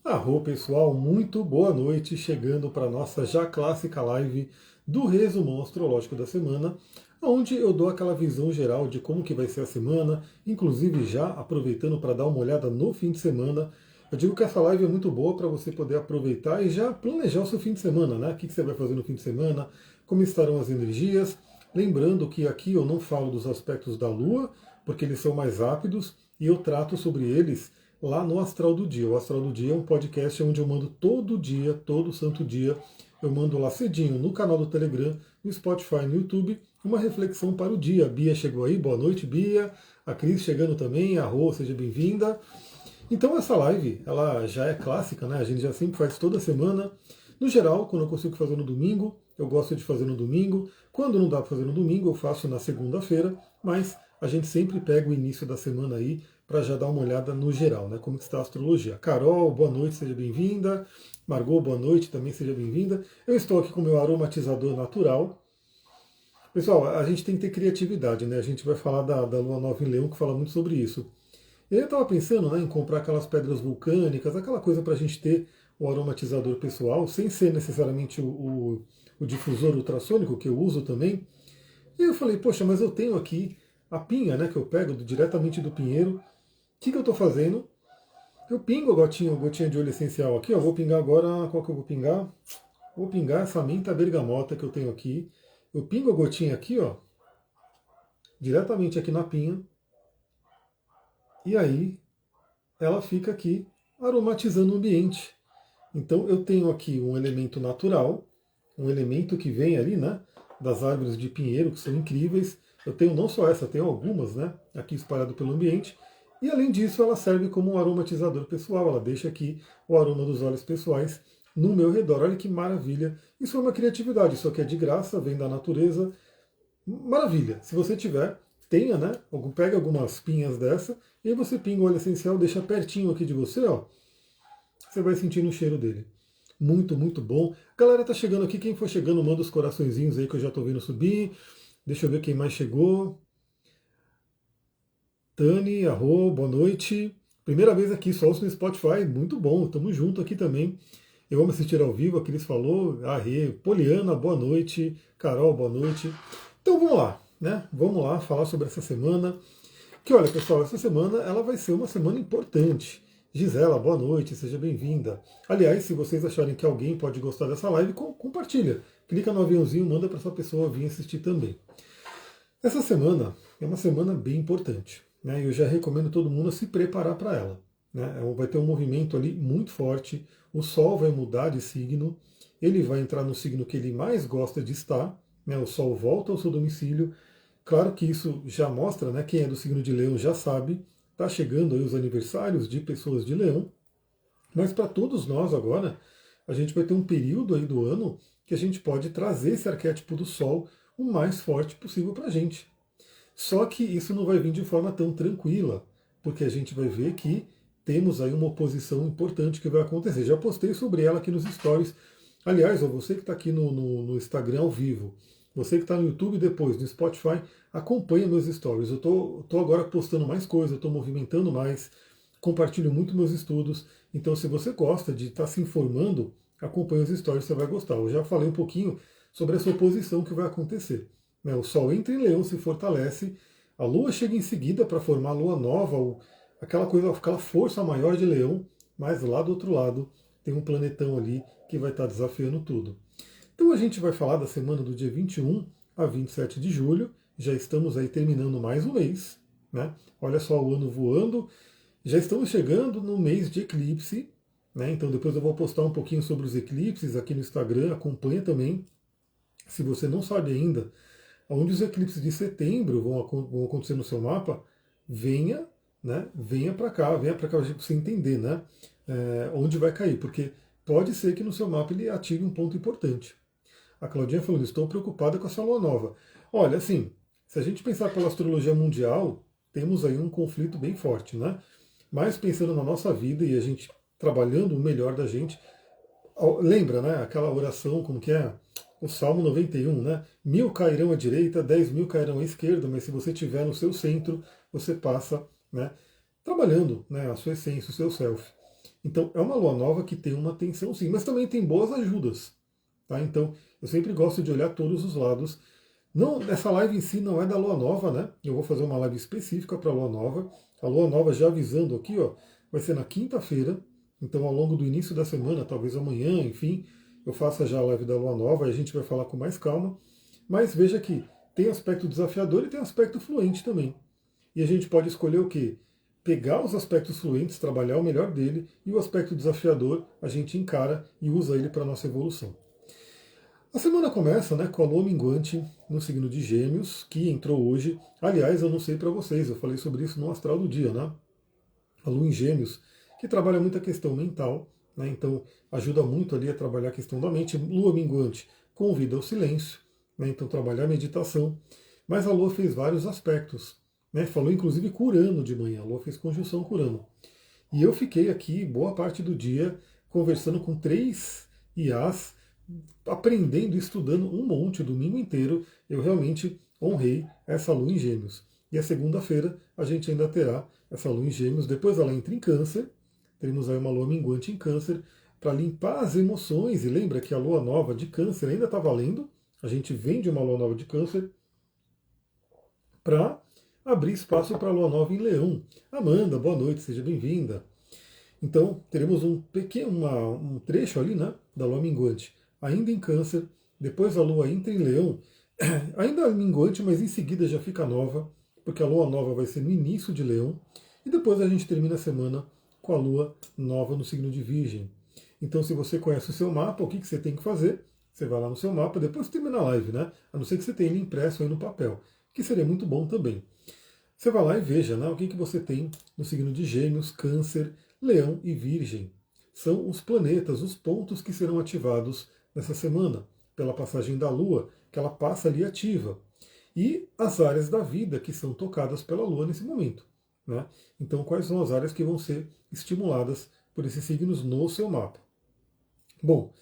Arro pessoal, muito boa noite, chegando para a nossa já clássica live do resumão astrológico da semana, onde eu dou aquela visão geral de como que vai ser a semana, inclusive já aproveitando para dar uma olhada no fim de semana. Eu digo que essa live é muito boa para você poder aproveitar e já planejar o seu fim de semana, né? O que você vai fazer no fim de semana, como estarão as energias. Lembrando que aqui eu não falo dos aspectos da Lua, porque eles são mais rápidos, e eu trato sobre eles lá no Astral do Dia. O Astral do Dia é um podcast onde eu mando todo dia, todo santo dia, eu mando lá cedinho no canal do Telegram, no Spotify, no YouTube, uma reflexão para o dia. A Bia chegou aí, boa noite, Bia. A Cris chegando também, a Rô, seja bem-vinda. Então essa live, ela já é clássica, né? A gente já sempre faz toda semana. No geral, quando eu consigo fazer no domingo, eu gosto de fazer no domingo. Quando não dá para fazer no domingo, eu faço na segunda-feira, mas a gente sempre pega o início da semana aí para já dar uma olhada no geral, né? Como está a astrologia. Carol, boa noite, seja bem-vinda. Margot, boa noite, também seja bem-vinda. Eu estou aqui com o meu aromatizador natural. Pessoal, a gente tem que ter criatividade, né? A gente vai falar da Lua Nova em Leão, que fala muito sobre isso. E aí eu estava pensando, né, em comprar aquelas pedras vulcânicas, aquela coisa para a gente ter o aromatizador pessoal, sem ser necessariamente o difusor ultrassônico, que eu uso também. E eu falei, poxa, mas eu tenho aqui a pinha, né, que eu pego diretamente do pinheiro. O que eu estou fazendo? Eu pingo a gotinha de óleo essencial aqui, ó. Vou pingar agora, qual que eu vou pingar? Vou pingar essa menta bergamota que eu tenho aqui. Eu pingo a gotinha aqui, ó, diretamente aqui na pinha. E aí ela fica aqui aromatizando o ambiente. Então eu tenho aqui um elemento natural, um elemento que vem ali, né, das árvores de pinheiro, que são incríveis. Eu tenho não só essa, tenho algumas, né, aqui espalhado pelo ambiente. E além disso, ela serve como um aromatizador pessoal. Ela deixa aqui o aroma dos óleos pessoais no meu redor. Olha que maravilha. Isso é uma criatividade, isso aqui é de graça, vem da natureza. Maravilha. Se você tiver, tenha, né? Pega algumas pinhas dessa, e aí você pinga o óleo essencial, deixa pertinho aqui de você, ó. Você vai sentindo o cheiro dele. Muito, muito bom. Galera, tá chegando aqui. Quem for chegando, manda os coraçõezinhos aí que eu já tô vendo subir. Deixa eu ver quem mais chegou. Tani, Arro, boa noite. Primeira vez aqui, só ouço no Spotify. Muito bom, tamo junto aqui também. Eu amo assistir ao vivo, a Cris falou. Arre, Poliana, boa noite. Carol, boa noite. Então vamos lá, né? Vamos lá falar sobre essa semana. Que olha, pessoal, essa semana ela vai ser uma semana importante. Gisela, boa noite, seja bem-vinda. Aliás, se vocês acharem que alguém pode gostar dessa live, compartilha. Clica no aviãozinho, manda para essa pessoa vir assistir também. Essa semana é uma semana bem importante, né? Eu já recomendo todo mundo a se preparar para ela, né? Vai ter um movimento ali muito forte. O Sol vai mudar de signo, ele vai entrar no signo que ele mais gosta de estar, né? O Sol volta ao seu domicílio. Claro que isso já mostra, né? Quem é do signo de Leão já sabe. Está chegando aí os aniversários de pessoas de Leão, mas para todos nós agora, a gente vai ter um período aí do ano que a gente pode trazer esse arquétipo do Sol o mais forte possível para a gente. Só que isso não vai vir de forma tão tranquila, porque a gente vai ver que temos aí uma oposição importante que vai acontecer. Já postei sobre ela aqui nos stories. Aliás, ó, você que está aqui no Instagram ao vivo, você que está no YouTube depois, no Spotify, acompanha meus stories. Eu tô agora postando mais coisas, eu estou movimentando mais, compartilho muito meus estudos. Então, se você gosta de estar se informando, acompanhe os stories, você vai gostar. Eu já falei um pouquinho sobre essa oposição que vai acontecer, né? O Sol entra em Leão, se fortalece, a Lua chega em seguida para formar a Lua nova, aquela coisa, aquela força maior de Leão, mas lá do outro lado tem um planetão ali que vai estar desafiando tudo. Então a gente vai falar da semana do dia 21 a 27 de julho, já estamos aí terminando mais um mês, né? Olha só o ano voando, já estamos chegando no mês de eclipse, né? Então depois eu vou postar um pouquinho sobre os eclipses aqui no Instagram, acompanha também. Se você não sabe ainda onde os eclipses de setembro vão acontecer no seu mapa, venha, né? Venha para cá para você entender, né? Onde vai cair, porque pode ser que no seu mapa ele ative um ponto importante. A Claudinha falando, estou preocupada com essa lua nova. Olha, assim, se a gente pensar pela astrologia mundial, temos aí um conflito bem forte, né? Mas pensando na nossa vida e a gente trabalhando o melhor da gente, lembra, né? Aquela oração, como que é? O Salmo 91, né? 1000 cairão à direita, 10.000 cairão à esquerda, mas se você estiver no seu centro, você passa, né? Trabalhando, né? A sua essência, o seu self. Então é uma lua nova que tem uma tensão sim, mas também tem boas ajudas. Tá? Então eu sempre gosto de olhar todos os lados. Não, essa live em si não é da lua nova, né? Eu vou fazer uma live específica para a lua nova. A lua nova, já avisando aqui, ó, vai ser na quinta-feira. Então ao longo do início da semana, talvez amanhã, enfim, eu faça já a live da lua nova e a gente vai falar com mais calma. Mas veja que tem aspecto desafiador e tem aspecto fluente também. E a gente pode escolher o quê? Pegar os aspectos fluentes, trabalhar o melhor dele, e o aspecto desafiador a gente encara e usa ele para a nossa evolução. A semana começa, né, com a lua minguante no signo de Gêmeos, que entrou hoje. Aliás, eu não sei para vocês, eu falei sobre isso no Astral do Dia, né? A lua em Gêmeos, que trabalha muito a questão mental, né? Então ajuda muito ali a trabalhar a questão da mente. Lua minguante convida ao silêncio, né? Então trabalhar a meditação. Mas a lua fez vários aspectos, né? Falou inclusive com Urano de manhã, a lua fez conjunção com Urano. E eu fiquei aqui boa parte do dia conversando com 3 IAs, aprendendo e estudando um monte o domingo inteiro. Eu realmente honrei essa lua em Gêmeos. E a segunda-feira a gente ainda terá essa lua em Gêmeos. Depois ela entra em Câncer. Teremos aí uma lua minguante em Câncer para limpar as emoções. E lembra que a lua nova de Câncer ainda está valendo. A gente vem de uma lua nova de Câncer para abrir espaço para a lua nova em Leão. Amanda, boa noite, seja bem-vinda. Então, teremos um trecho ali, né, da lua minguante, ainda em Câncer, depois a lua entra em Leão, ainda minguante, mas em seguida já fica nova, porque a lua nova vai ser no início de Leão, e depois a gente termina a semana com a lua nova no signo de Virgem. Então, se você conhece o seu mapa, o que você tem que fazer? Você vai lá no seu mapa, depois termina a live, né? A não ser que você tenha ele impresso aí no papel, que seria muito bom também. Você vai lá e veja, né, o que você tem no signo de Gêmeos, Câncer, Leão e Virgem. São os planetas, os pontos que serão ativados nessa semana, pela passagem da Lua, que ela passa ali ativa. E as áreas da vida que são tocadas pela Lua nesse momento. Né? Então, quais são as áreas que vão ser estimuladas por esses signos no seu mapa? Bom,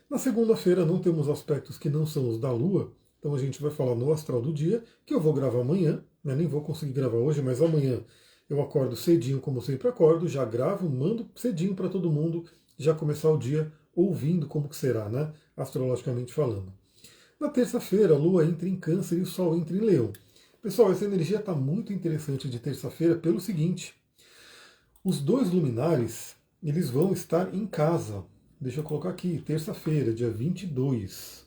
na segunda-feira não temos aspectos que não são os da Lua, então a gente vai falar no astral do dia, que eu vou gravar amanhã, né? Nem vou conseguir gravar hoje, mas amanhã eu acordo cedinho, como sempre acordo, já gravo, mando cedinho para todo mundo, já começar o dia ouvindo como que será, né? Astrologicamente falando. Na terça-feira, a Lua entra em Câncer e o Sol entra em Leão. Pessoal, essa energia está muito interessante de terça-feira pelo seguinte: os dois luminares eles vão estar em casa. Deixa eu colocar aqui, terça-feira, dia 22.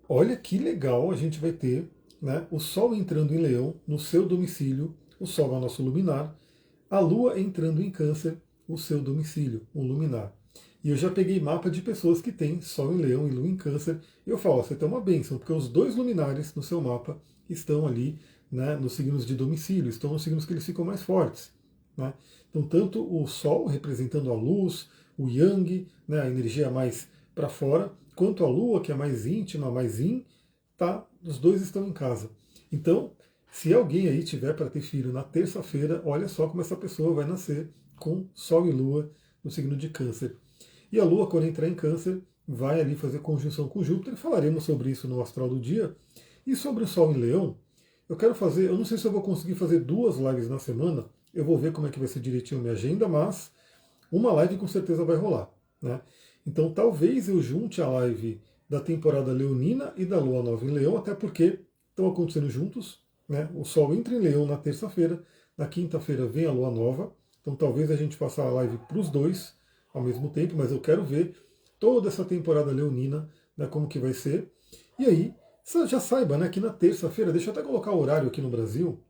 Olha que legal a gente vai ter, né, o Sol entrando em Leão, no seu domicílio, o Sol é o nosso luminar, a Lua entrando em Câncer, o seu domicílio, um luminar. E eu já peguei mapa de pessoas que têm Sol em Leão e Lua em Câncer, e eu falo, ó, você tem uma bênção, porque os dois luminares no seu mapa estão ali, né, nos signos de domicílio, estão nos signos que eles ficam mais fortes. Né? Então, tanto o Sol representando a luz, o Yang, né, a energia mais para fora, quanto a Lua, que é mais íntima, mais yin, tá, os dois estão em casa. Então, se alguém aí tiver para ter filho na terça-feira, olha só como essa pessoa vai nascer com Sol e Lua no signo de Câncer. E a Lua, quando entrar em Câncer, vai ali fazer conjunção com Júpiter. Falaremos sobre isso no Astral do Dia. E sobre o Sol em Leão, eu quero fazer, eu não sei se eu vou conseguir fazer 2 lives na semana, eu vou ver como é que vai ser direitinho a minha agenda, mas uma live com certeza vai rolar. Né? Então talvez eu junte a live da temporada leonina e da Lua Nova em Leão, até porque estão acontecendo juntos. Né? O Sol entra em Leão na terça-feira, na quinta-feira vem a Lua Nova, então talvez a gente faça a live para os dois ao mesmo tempo, mas eu quero ver toda essa temporada leonina, né, como que vai ser. E aí, você já saiba, né, que na terça-feira, deixa eu até colocar o horário aqui no Brasil,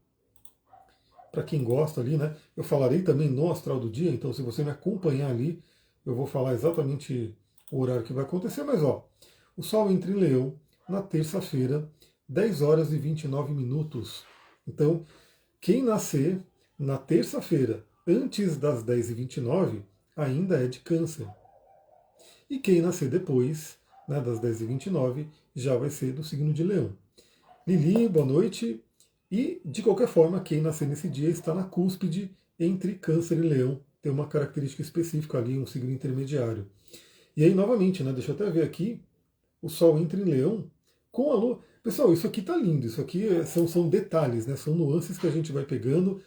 para quem gosta ali, né? Eu falarei também no Astral do Dia, então se você me acompanhar ali, eu vou falar exatamente o horário que vai acontecer, mas ó, o Sol entra em Leão na terça-feira, 10 horas e 29 minutos. Então, quem nascer na terça-feira, antes das 10h29, ainda é de Câncer. E quem nascer depois, né, das 10h29, já vai ser do signo de Leão. Lili, boa noite. E, de qualquer forma, quem nascer nesse dia está na cúspide entre Câncer e Leão. Tem uma característica específica ali, um signo intermediário. E aí, novamente, né, deixa eu até ver aqui, o Sol entra em Leão com a Lua. Pessoal, isso aqui tá lindo, isso aqui são detalhes, né, são nuances que a gente vai pegando.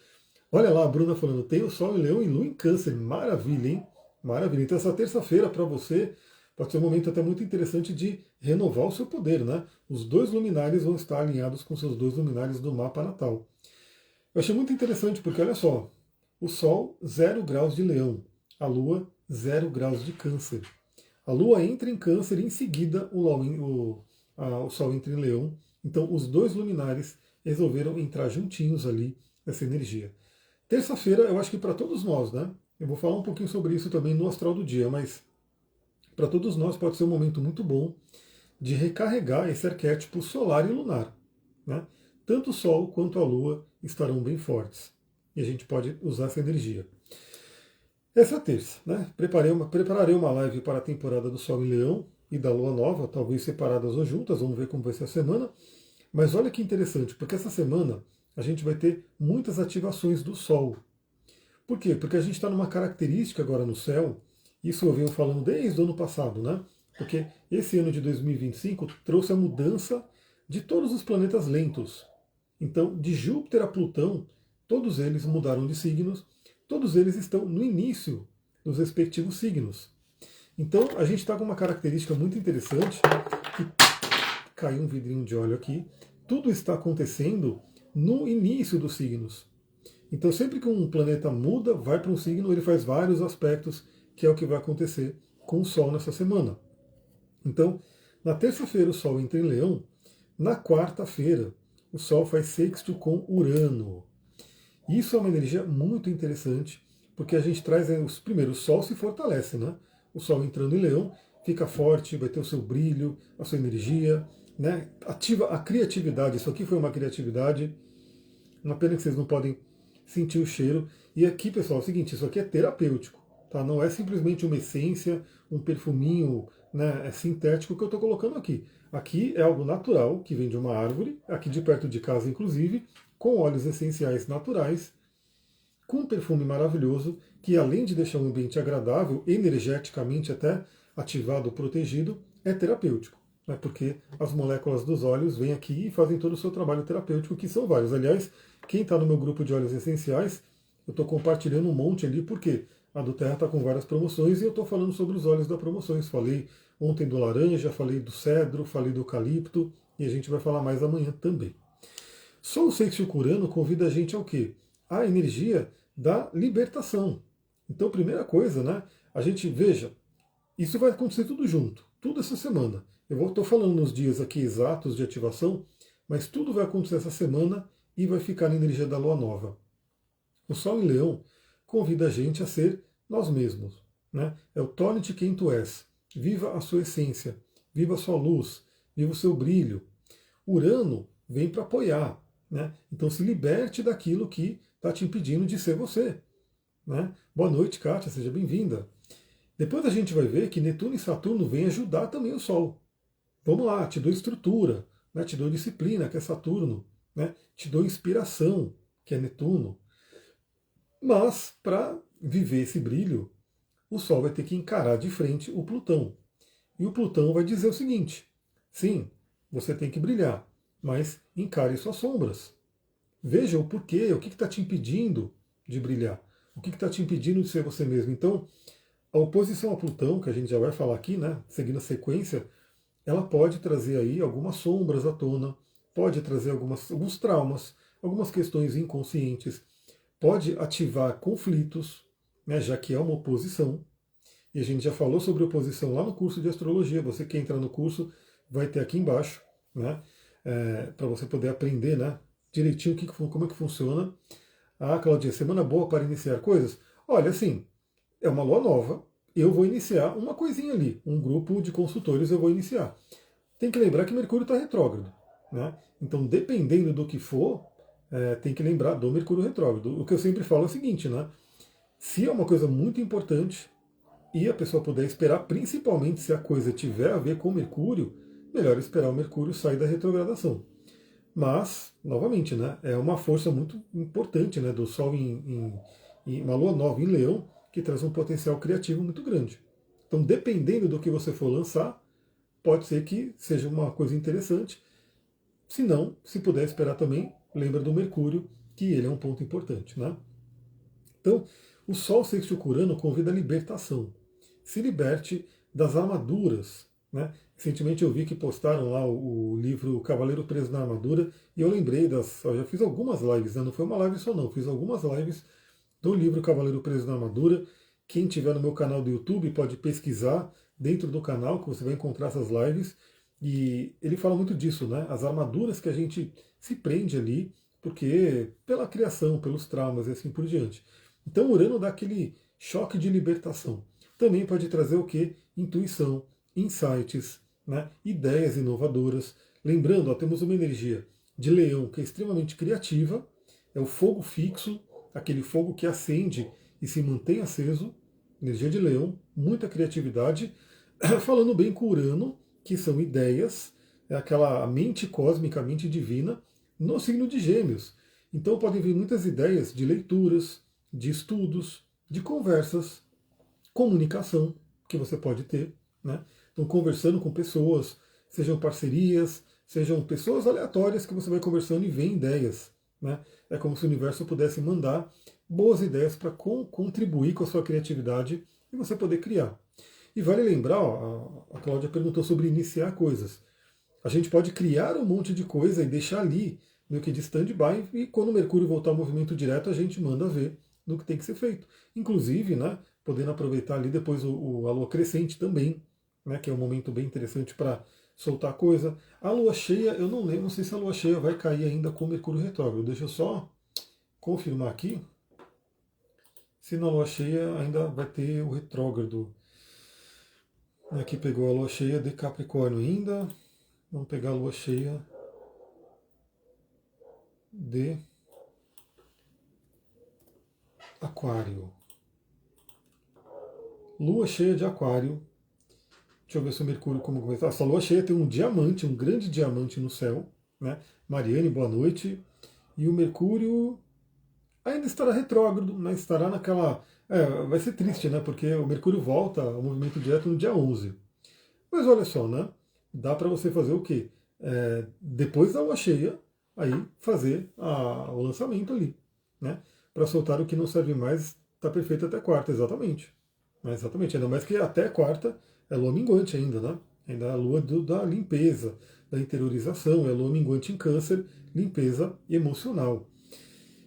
Olha lá, a Bruna falando, tem o Sol em Leão e Lua em Câncer. Maravilha, hein? Maravilha. Então essa terça-feira para você pode ser um momento até muito interessante de renovar o seu poder, né? Os dois luminares vão estar alinhados com seus dois luminares do mapa natal. Eu achei muito interessante porque, olha só, o Sol 0 graus de Leão, a Lua 0 graus de Câncer. A Lua entra em Câncer e em seguida o Sol entra em Leão. Então os dois luminares resolveram entrar juntinhos ali nessa energia. Terça-feira, eu acho que para todos nós, né? Eu vou falar um pouquinho sobre isso também no Astral do Dia, mas para todos nós pode ser um momento muito bom de recarregar esse arquétipo solar e lunar. Né? Tanto o Sol quanto a Lua estarão bem fortes. E a gente pode usar essa energia. Essa é a terça, né? Prepararei uma live para a temporada do Sol em Leão e da Lua Nova, talvez separadas ou juntas, vamos ver como vai ser a semana. Mas olha que interessante, porque essa semana a gente vai ter muitas ativações do Sol. Por quê? Porque a gente está numa característica agora no céu, isso eu venho falando desde o ano passado, né? Porque esse ano de 2025 trouxe a mudança de todos os planetas lentos. Então, de Júpiter a Plutão, todos eles mudaram de signos, todos eles estão no início dos respectivos signos. Então, a gente está com uma característica muito interessante, que caiu um vidrinho de óleo aqui, tudo está acontecendo no início dos signos. Então, sempre que um planeta muda, vai para um signo, ele faz vários aspectos, que é o que vai acontecer com o Sol nessa semana. Então, na terça-feira o Sol entra em Leão, na quarta-feira o Sol faz sexto com Urano. Isso é uma energia muito interessante, porque a gente traz, primeiro, o Sol se fortalece, né? O Sol entrando em Leão, fica forte, vai ter o seu brilho, a sua energia, né? Ativa a criatividade, isso aqui foi uma criatividade, uma pena que vocês não podem sentir o cheiro. E aqui, pessoal, é o seguinte, isso aqui é terapêutico, tá? Não é simplesmente uma essência, um perfuminho, né, sintético que eu estou colocando aqui. Aqui é algo natural, que vem de uma árvore, aqui de perto de casa, inclusive, com óleos essenciais naturais, com um perfume maravilhoso, que além de deixar um ambiente agradável, energeticamente até ativado, protegido, é terapêutico. Né? Porque as moléculas dos óleos vêm aqui e fazem todo o seu trabalho terapêutico, que são vários. Aliás, quem está no meu grupo de óleos essenciais, eu estou compartilhando um monte ali, porque a do Terra está com várias promoções e eu estou falando sobre os óleos das promoções. Falei ontem do laranja, falei do cedro, falei do eucalipto, e a gente vai falar mais amanhã também. Sol sextil com Urano convida a gente ao quê? A energia da libertação. Então, primeira coisa, né? A gente veja, isso vai acontecer tudo junto, tudo essa semana. Eu estou falando nos dias aqui exatos de ativação, mas tudo vai acontecer essa semana e vai ficar na energia da Lua Nova. O Sol em Leão convida a gente a ser nós mesmos. Né? É o torne-te quem tu és. Viva a sua essência, viva a sua luz, viva o seu brilho. Urano vem para apoiar. Né? Então se liberte daquilo que está te impedindo de ser você. Né? Boa noite, Kátia, seja bem-vinda. Depois a gente vai ver que Netuno e Saturno vêm ajudar também o Sol. Vamos lá, te dou estrutura, né? Te dou disciplina, que é Saturno, né? Te dou inspiração, que é Netuno. Mas, para viver esse brilho, o Sol vai ter que encarar de frente o Plutão. E o Plutão vai dizer o seguinte: sim, você tem que brilhar, mas encare suas sombras. Veja o porquê, o que está te impedindo de brilhar, o que está te impedindo de ser você mesmo. Então, a oposição a Plutão, que a gente já vai falar aqui, né, seguindo a sequência, ela pode trazer aí algumas sombras à tona, pode trazer alguns traumas, algumas questões inconscientes, pode ativar conflitos, né, já que é uma oposição. E a gente já falou sobre oposição lá no curso de astrologia. Você que entra no curso vai ter aqui embaixo, né, para você poder aprender, né, direitinho como é que funciona. Ah, Claudia, semana boa para iniciar coisas? Olha, assim, é uma lua nova, eu vou iniciar uma coisinha ali, um grupo de consultores eu vou iniciar. Tem que lembrar que Mercúrio está retrógrado. Né? Então, dependendo do que for, tem que lembrar do Mercúrio retrógrado. O que eu sempre falo é o seguinte, né? Se é uma coisa muito importante e a pessoa puder esperar, principalmente se a coisa tiver a ver com Mercúrio, melhor esperar o Mercúrio sair da retrogradação. Mas, novamente, né, é uma força muito importante, né, do Sol em uma lua nova em Leão, que traz um potencial criativo muito grande. Então, dependendo do que você for lançar, pode ser que seja uma coisa interessante. Se não, se puder esperar também, lembra do Mercúrio, que ele é um ponto importante. Né? Então, o Sol sextil com Urano convida a libertação. Se liberte das armaduras. Né? Recentemente eu vi que postaram lá o livro Cavaleiro Preso na Armadura e eu lembrei eu já fiz algumas lives, né? Não foi uma live só não, fiz algumas lives do livro Cavaleiro Preso na Armadura. Quem tiver no meu canal do YouTube pode pesquisar dentro do canal que você vai encontrar essas lives. E ele fala muito disso, né? As armaduras que a gente se prende ali, porque pela criação, pelos traumas e assim por diante. Então Urano dá aquele choque de libertação. Também pode trazer o que? Intuição, insights, né? Ideias inovadoras. Lembrando, ó, temos uma energia de Leão que é extremamente criativa, é o fogo fixo, aquele fogo que acende e se mantém aceso, energia de Leão, muita criatividade, falando bem com Urano, que são ideias, é aquela mente cósmica, a mente divina, no signo de Gêmeos. Então podem vir muitas ideias de leituras, de estudos, de conversas, comunicação que você pode ter, né? Então conversando com pessoas, sejam parcerias, sejam pessoas aleatórias que você vai conversando e vê ideias, né? É como se o universo pudesse mandar boas ideias para contribuir com a sua criatividade e você poder criar. E vale lembrar, ó, a Cláudia perguntou sobre iniciar coisas. A gente pode criar um monte de coisa e deixar ali, meio que de stand-by, e quando o Mercúrio voltar ao movimento direto, a gente manda ver no que tem que ser feito. Inclusive, né, podendo aproveitar ali depois a lua crescente também, né, que é um momento bem interessante para soltar coisa. A lua cheia, eu não lembro, não sei se a lua cheia vai cair ainda com o Mercúrio retrógrado. Deixa eu só confirmar aqui. Se na lua cheia ainda vai ter o retrógrado. Aqui pegou a lua cheia de Capricórnio ainda. Vamos pegar a lua cheia de Aquário. Lua cheia de Aquário. Deixa eu ver se o Mercúrio como começar. Essa lua cheia tem um diamante, um grande diamante no céu. Né? Mariane, boa noite. E o Mercúrio ainda estará retrógrado, mas estará naquela. Vai ser triste, né? Porque o Mercúrio volta ao movimento direto no dia 11. Mas olha só, né? Dá para você fazer o quê? Depois da lua cheia, aí fazer o lançamento ali, né? Para soltar o que não serve mais, está perfeito até quarta, exatamente. Exatamente, ainda mais que até quarta é lua minguante ainda, né? Ainda é a lua da limpeza, da interiorização, é a lua minguante em Câncer, limpeza emocional.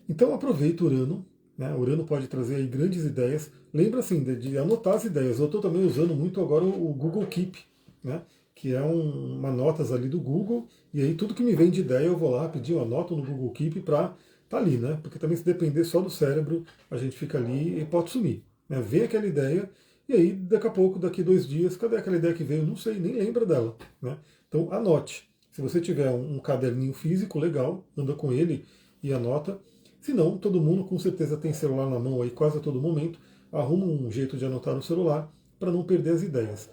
Então aproveita Urano, né? Urano pode trazer aí grandes ideias. Lembra assim de anotar as ideias. Eu estou também usando muito agora o Google Keep, né? Que é uma notas ali do Google, e aí tudo que me vem de ideia eu vou lá pedir uma nota no Google Keep para tá ali, né? Porque também se depender só do cérebro, a gente fica ali e pode sumir. Né? Vê aquela ideia, e aí daqui a pouco, daqui 2 dias, cadê aquela ideia que veio? Não sei, nem lembra dela. Né? Então anote. Se você tiver um caderninho físico legal, anda com ele e anota. Se não, todo mundo com certeza tem celular na mão aí quase a todo momento, arruma um jeito de anotar no celular para não perder as ideias.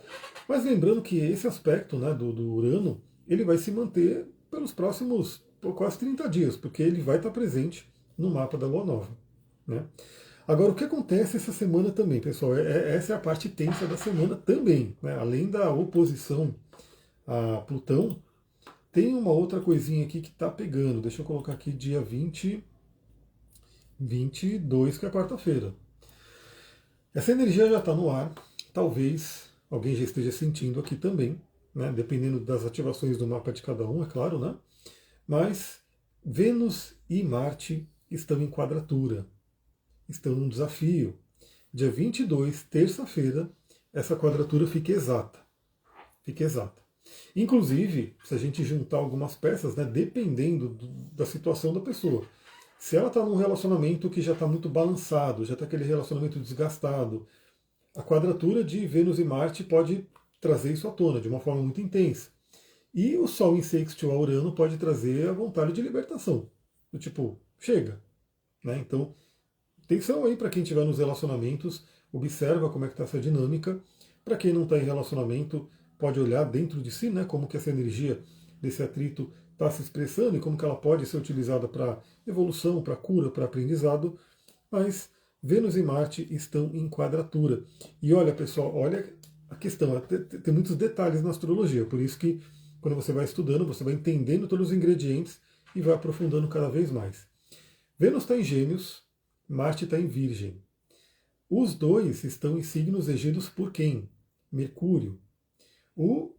Mas lembrando que esse aspecto, né, do Urano, ele vai se manter pelos próximos quase 30 dias, porque ele vai estar presente no mapa da Lua Nova. Né? Agora, o que acontece essa semana também, pessoal? Essa é a parte tensa da semana também. Né? Além da oposição a Plutão, tem uma outra coisinha aqui que está pegando. Deixa eu colocar aqui dia 22, que é quarta-feira. Essa energia já está no ar. Talvez alguém já esteja sentindo aqui também, né? Dependendo das ativações do mapa de cada um, é claro, né? Mas Vênus e Marte estão em quadratura, estão num desafio. Dia 22, terça-feira, essa quadratura fica exata. Fica exata. Inclusive, se a gente juntar algumas peças, né, dependendo da situação da pessoa. Se ela está num relacionamento que já está muito balançado, já está aquele relacionamento desgastado, a quadratura de Vênus e Marte pode trazer isso à tona de uma forma muito intensa. E o Sol em sextil a Urano pode trazer a vontade de libertação. Do tipo, chega. Né? Então, atenção aí para quem estiver nos relacionamentos, observa como é que está essa dinâmica. Para quem não está em relacionamento, pode olhar dentro de si, né, como que essa energia desse atrito está se expressando e como que ela pode ser utilizada para evolução, para cura, para aprendizado. Mas Vênus e Marte estão em quadratura. E olha, pessoal, olha a questão, tem muitos detalhes na astrologia, por isso que quando você vai estudando, você vai entendendo todos os ingredientes e vai aprofundando cada vez mais. Vênus está em Gêmeos, Marte está em Virgem. Os dois estão em signos regidos por quem? Mercúrio. O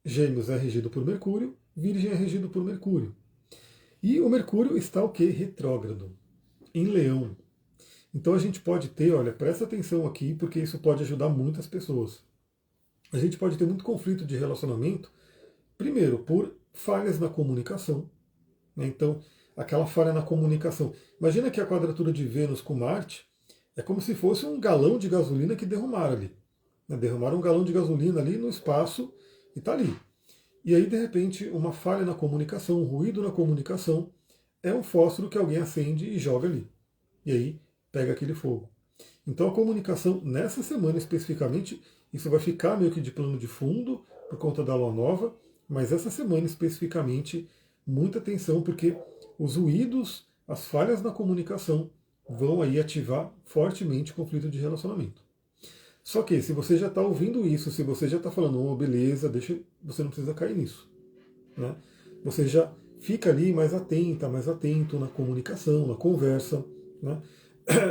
Gêmeos é regido por Mercúrio, Virgem é regido por Mercúrio. E o Mercúrio está o quê? Retrógrado, em Leão. Então a gente pode ter, olha, presta atenção aqui, porque isso pode ajudar muitas pessoas. A gente pode ter muito conflito de relacionamento, primeiro, por falhas na comunicação, né? Então, aquela falha na comunicação. Imagina que a quadratura de Vênus com Marte é como se fosse um galão de gasolina que derramaram ali. Né? Derramaram um galão de gasolina ali no espaço e está ali. E aí, de repente, uma falha na comunicação, um ruído na comunicação, é um fósforo que alguém acende e joga ali. E aí pega aquele fogo. Então a comunicação, nessa semana especificamente, isso vai ficar meio que de plano de fundo por conta da lua nova, mas essa semana especificamente, muita atenção, porque os ruídos, as falhas na comunicação vão aí ativar fortemente o conflito de relacionamento. Só que se você já está ouvindo isso, se você já está falando, oh, beleza, deixa, você não precisa cair nisso. Né? Você já fica ali mais atenta, mais atento na comunicação, na conversa. Né?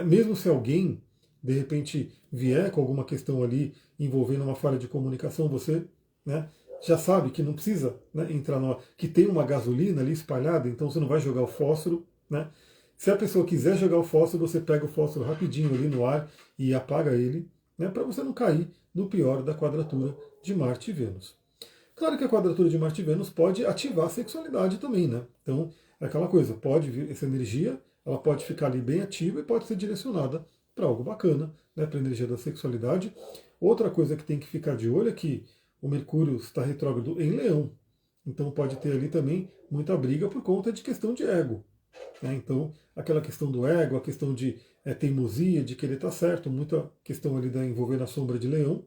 Mesmo se alguém, de repente, vier com alguma questão ali envolvendo uma falha de comunicação, você, né, já sabe que não precisa, né, entrar numa, que tem uma gasolina ali espalhada, então você não vai jogar o fósforo. Né? Se a pessoa quiser jogar o fósforo, você pega o fósforo rapidinho ali no ar e apaga ele, né, para você não cair no pior da quadratura de Marte e Vênus. Claro que a quadratura de Marte e Vênus pode ativar a sexualidade também, né? Então, é aquela coisa, pode vir essa energia, ela pode ficar ali bem ativa e pode ser direcionada para algo bacana, né, para a energia da sexualidade. Outra coisa que tem que ficar de olho é que o Mercúrio está retrógrado em Leão, então pode ter ali também muita briga por conta de questão de ego. Né? Então, aquela questão do ego, a questão de teimosia, de querer estar certo, muita questão ali da envolver na sombra de Leão.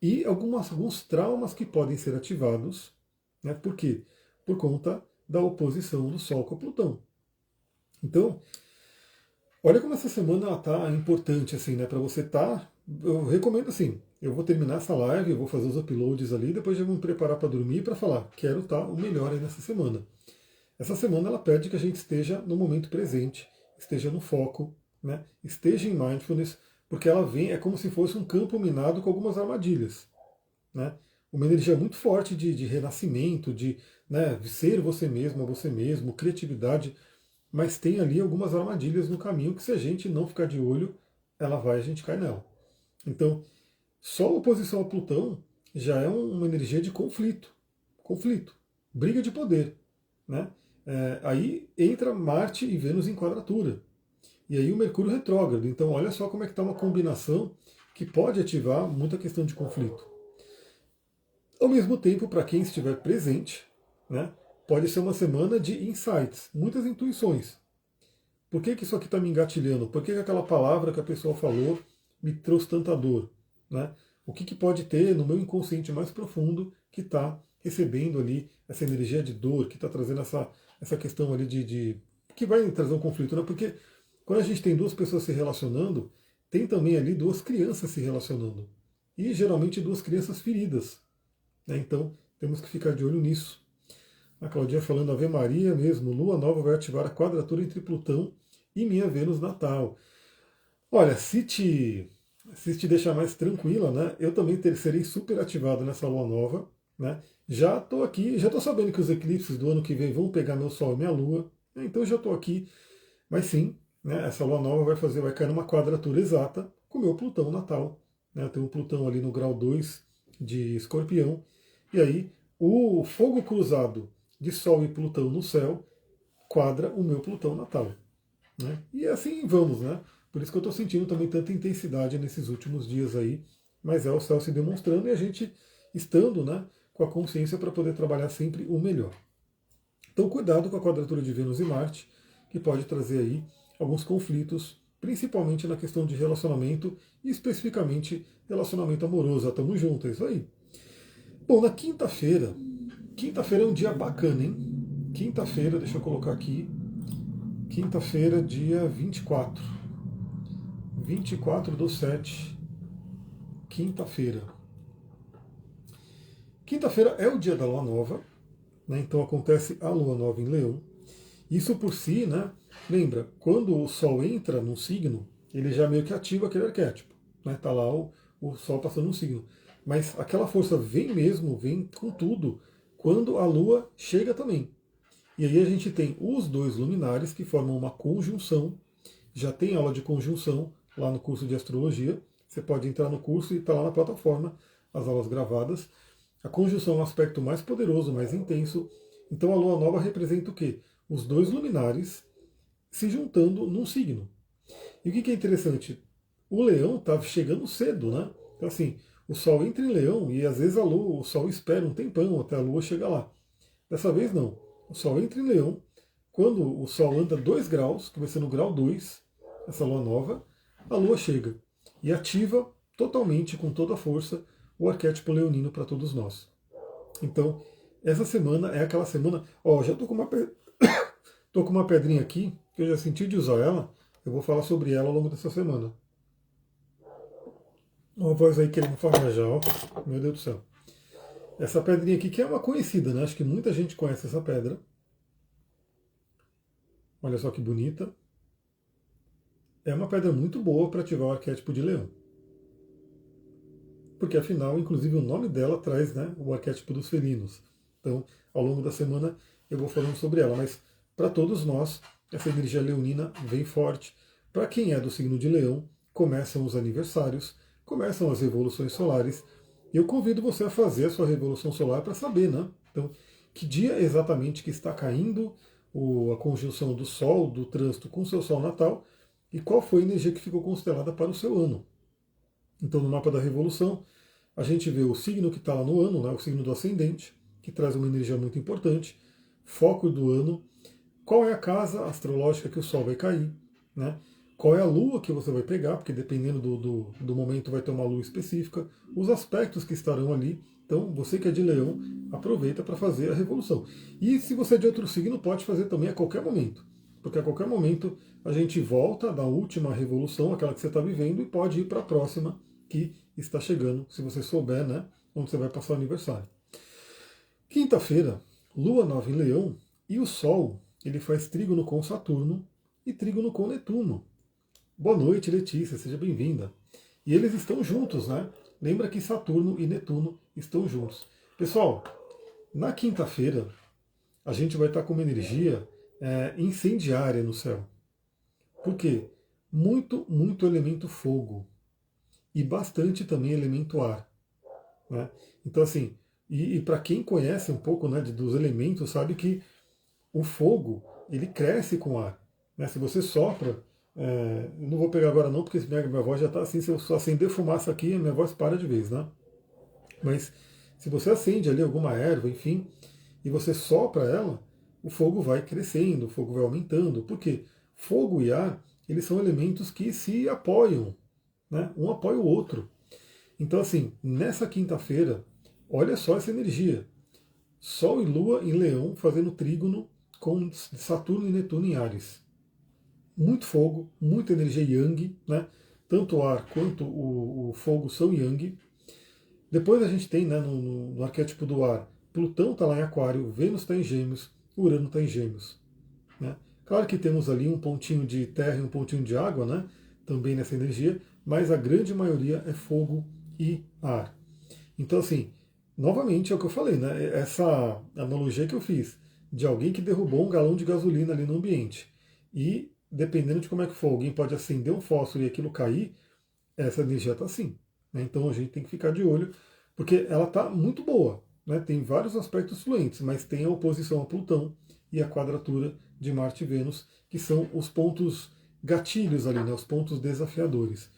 E alguns traumas que podem ser ativados. Né? Por quê? Por conta da oposição do Sol com Plutão. Então, olha como essa semana está importante assim, né? Para você estar. Eu recomendo assim, eu vou terminar essa live, eu vou fazer os uploads ali, depois já vou me preparar para dormir para falar, quero estar o melhor aí nessa semana. Essa semana ela pede que a gente esteja no momento presente, esteja no foco, né? Esteja em mindfulness, porque ela vem, é como se fosse um campo minado com algumas armadilhas. Né? Uma energia muito forte de renascimento, de, né, ser você mesmo, criatividade, mas tem ali algumas armadilhas no caminho que se a gente não ficar de olho, a gente cai nela. Então, só a oposição a Plutão já é uma energia de conflito, briga de poder. Né? Aí entra Marte e Vênus em quadratura. E aí o Mercúrio retrógrado. Então olha só como é que está uma combinação que pode ativar muita questão de conflito. Ao mesmo tempo, para quem estiver presente, né, pode ser uma semana de insights, muitas intuições. Por que isso aqui está me engatilhando? Por que aquela palavra que a pessoa falou me trouxe tanta dor? Né? O que pode ter no meu inconsciente mais profundo que está recebendo ali essa energia de dor, que está trazendo essa questão ali que vai trazer um conflito, né? Porque quando a gente tem duas pessoas se relacionando, tem também ali duas crianças se relacionando. E geralmente duas crianças feridas. Né? Então temos que ficar de olho nisso. A Claudinha falando Ave Maria mesmo, Lua Nova vai ativar a quadratura entre Plutão e minha Vênus natal. Olha, se te deixar mais tranquila, né? Eu também serei super ativado nessa Lua Nova. Né? Já estou aqui, já estou sabendo que os eclipses do ano que vem vão pegar meu Sol e minha Lua. Né? Então já estou aqui. Mas sim, né, essa Lua Nova vai cair numa quadratura exata com o meu Plutão natal. Né? Eu tenho um Plutão ali no grau 2 de Escorpião. E aí, o fogo cruzado de Sol e Plutão no céu quadra o meu Plutão natal. Né? E assim vamos, né? Por isso que eu estou sentindo também tanta intensidade nesses últimos dias aí. Mas é o céu se demonstrando e a gente estando, né, com a consciência para poder trabalhar sempre o melhor. Então cuidado com a quadratura de Vênus e Marte, que pode trazer aí alguns conflitos, principalmente na questão de relacionamento e especificamente relacionamento amoroso. Tamo junto, é isso aí. Bom, na quinta-feira é um dia bacana, hein? Quinta-feira, deixa eu colocar aqui, quinta-feira, dia 24. 24/7, quinta-feira. Quinta-feira é o dia da Lua Nova, né? Então acontece a Lua Nova em Leão. Isso por si, né? Lembra, quando o Sol entra num signo, ele já meio que ativa aquele arquétipo. Né? Tá lá o Sol passando um signo. Mas aquela força vem mesmo, vem com tudo, quando a Lua chega também. E aí a gente tem os dois luminares que formam uma conjunção. Já tem aula de conjunção lá no curso de astrologia. Você pode entrar no curso e está lá na plataforma, as aulas gravadas. A conjunção é um aspecto mais poderoso, mais intenso. Então a lua nova representa o quê? Os dois luminares se juntando num signo. E o que é interessante? O leão está chegando cedo, né? Então assim, o sol entra em leão e às vezes o sol espera um tempão até a lua chegar lá. Dessa vez não. O sol entra em leão. Quando o sol anda 2 graus, que vai ser no grau 2, essa lua nova, a lua chega e ativa totalmente, com toda a força, o arquétipo leonino para todos nós. Então, essa semana é aquela semana. Ó, já tô com tô com uma pedrinha aqui, que eu já senti de usar ela. Eu vou falar sobre ela ao longo dessa semana. Uma voz aí querendo falar já, ó. Meu Deus do céu. Essa pedrinha aqui, que é uma conhecida, né? Acho que muita gente conhece essa pedra. Olha só que bonita. É uma pedra muito boa para ativar o arquétipo de leão. Porque afinal, inclusive o nome dela traz, né, o arquétipo dos felinos. Então, ao longo da semana eu vou falando sobre ela, mas para todos nós, essa energia leonina vem forte. Para quem é do signo de leão, começam os aniversários, começam as revoluções solares. E eu convido você a fazer a sua revolução solar para saber, né? Então, que dia exatamente que está caindo a conjunção do Sol, do trânsito com o seu Sol natal, e qual foi a energia que ficou constelada para o seu ano. Então, no mapa da revolução, a gente vê o signo que está lá no ano, né, o signo do ascendente, que traz uma energia muito importante, foco do ano, qual é a casa astrológica que o Sol vai cair, né, qual é a lua que você vai pegar, porque dependendo do momento vai ter uma lua específica, os aspectos que estarão ali. Então, você que é de leão, aproveita para fazer a revolução. E se você é de outro signo, pode fazer também a qualquer momento, porque a qualquer momento a gente volta da última revolução, aquela que você está vivendo, e pode ir para a próxima que está chegando, se você souber, né, onde você vai passar o aniversário. Quinta-feira, lua nova em leão, e o Sol, ele faz trígono com Saturno e trígono com Netuno. Boa noite, Letícia, seja bem-vinda. E eles estão juntos, né? Lembra que Saturno e Netuno estão juntos. Pessoal, na quinta-feira, a gente vai estar com uma energia incendiária no céu. Por quê? Muito, muito elemento fogo. E bastante também elemento ar. Né? Então, assim, e para quem conhece um pouco, né, dos elementos, sabe que o fogo, ele cresce com ar. Né? Se você sopra, eu não vou pegar agora não, porque minha voz já está assim, se eu só acender fumaça aqui, a minha voz para de vez, né? Mas se você acende ali alguma erva, enfim, e você sopra ela, o fogo vai crescendo, o fogo vai aumentando. Por quê? Fogo e ar, eles são elementos que se apoiam, né? Um apoia o outro. Então, assim, nessa quinta-feira, olha só essa energia. Sol e Lua em Leão fazendo trígono com Saturno e Netuno em Áries. Muito fogo, muita energia Yang, né? Tanto o ar quanto o fogo são Yang. Depois a gente tem, né, no arquétipo do ar, Plutão está lá em Aquário, Vênus está em Gêmeos, Urano está em Gêmeos. Né? Claro que temos ali um pontinho de terra e um pontinho de água, né? Também nessa energia, mas a grande maioria é fogo e ar. Então, assim, novamente é o que eu falei, né? Essa analogia que eu fiz de alguém que derrubou um galão de gasolina ali no ambiente. E, dependendo de como é que for, alguém pode acender um fósforo e aquilo cair, essa energia está assim. Né? Então a gente tem que ficar de olho, porque ela está muito boa. Né? Tem vários aspectos fluentes, mas tem a oposição a Plutão e a quadratura de Marte e Vênus, que são os pontos gatilhos ali, né? Os pontos desafiadores.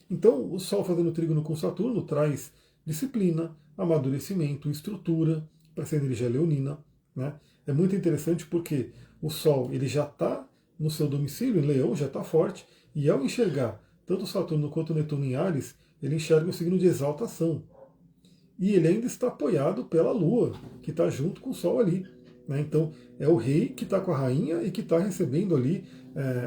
Então, o Sol fazendo trígono com Saturno traz disciplina, amadurecimento, estrutura para essa energia leonina. Né? É muito interessante porque o Sol ele já está no seu domicílio, em Leão, já está forte, e ao enxergar tanto Saturno quanto Netuno em Áries, ele enxerga o signo de exaltação. E ele ainda está apoiado pela Lua, que está junto com o Sol ali. Né? Então, é o rei que está com a rainha e que está recebendo ali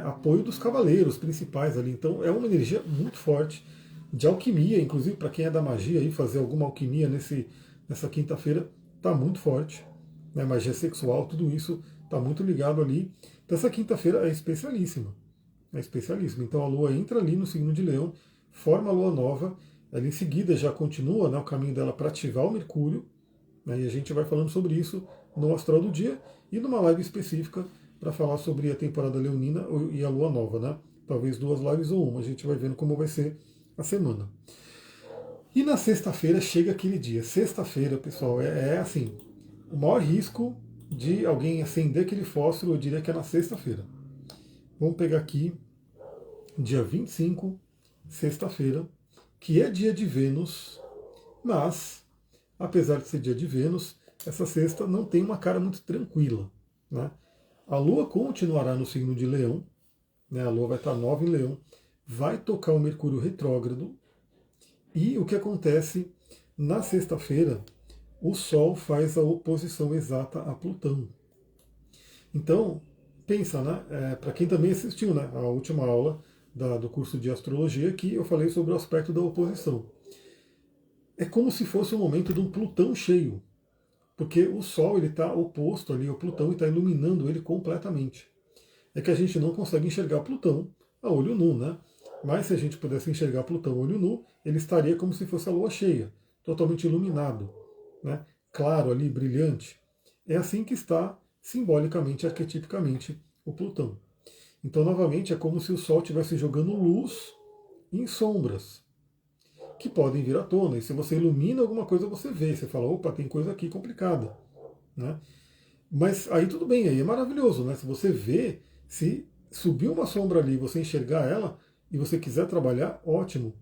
apoio dos cavaleiros principais ali. Então, é uma energia muito forte de alquimia, inclusive para quem é da magia, aí, fazer alguma alquimia nessa quinta-feira está muito forte. Né? Magia sexual, tudo isso está muito ligado ali. Então essa quinta-feira é especialíssima. É especialíssima. Então a Lua entra ali no signo de Leão, forma a Lua nova, ela em seguida já continua, né, o caminho dela para ativar o Mercúrio, né, e a gente vai falando sobre isso no Astral do Dia e numa live específica para falar sobre a temporada leonina e a Lua nova, né? Talvez duas lives ou uma, a gente vai vendo como vai ser a semana. E na sexta-feira chega aquele dia. Sexta-feira, pessoal, é assim, o maior risco de alguém acender aquele fósforo, eu diria que é na sexta-feira. Vamos pegar aqui, dia 25, sexta-feira, que é dia de Vênus, mas, apesar de ser dia de Vênus, essa sexta não tem uma cara muito tranquila, né? A Lua continuará no signo de Leão, né? A Lua vai estar nova em Leão, vai tocar o Mercúrio retrógrado, e o que acontece na sexta-feira, o Sol faz a oposição exata a Plutão. Então, pensa, né? Para quem também assistiu, né, a última aula do curso de astrologia, que eu falei sobre o aspecto da oposição. É como se fosse o momento de um Plutão cheio, porque o Sol ele está oposto ali ao Plutão e está iluminando ele completamente. É que a gente não consegue enxergar Plutão a olho nu, né? Mas se a gente pudesse enxergar Plutão a olho nu, ele estaria como se fosse a Lua cheia, totalmente iluminado, né? Claro ali, brilhante. É assim que está simbolicamente, arquetipicamente, o Plutão. Então, novamente, é como se o Sol estivesse jogando luz em sombras, que podem vir à tona. E se você ilumina alguma coisa, você vê. Você fala, opa, tem coisa aqui complicada, né? Mas aí tudo bem, aí é maravilhoso, né? Se você vê, se subir uma sombra ali, você enxergar ela e você quiser trabalhar, ótimo.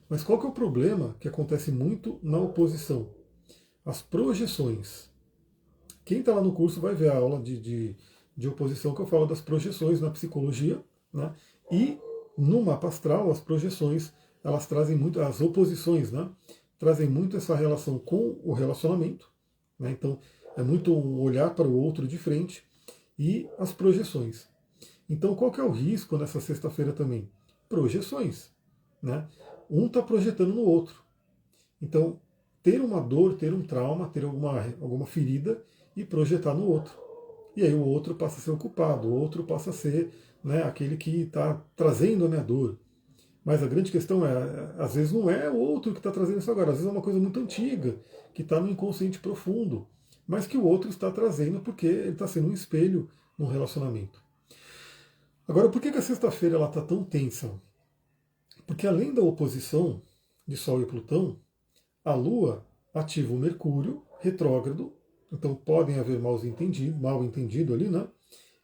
Mas qual que é o problema que acontece muito na oposição? As projeções. Quem está lá no curso vai ver a aula de oposição que eu falo das projeções na psicologia, né? E no mapa astral, as projeções, elas trazem muito, as oposições, né? Trazem muito essa relação com o relacionamento, né? Então, é muito um olhar para o outro de frente e as projeções. Então, qual que é o risco nessa sexta-feira também? Projeções, né? Um está projetando no outro. Então, ter uma dor, ter um trauma, ter alguma ferida e projetar no outro. E aí o outro passa a ser o culpado, o outro passa a ser, né, aquele que está trazendo a minha dor. Mas a grande questão é, às vezes não é o outro que está trazendo isso agora, às vezes é uma coisa muito antiga, que está no inconsciente profundo, mas que o outro está trazendo porque ele está sendo um espelho no relacionamento. Agora, por que a sexta-feira está tão tensa? Porque além da oposição de Sol e Plutão, a Lua ativa o Mercúrio retrógrado, então podem haver mal entendido ali, né?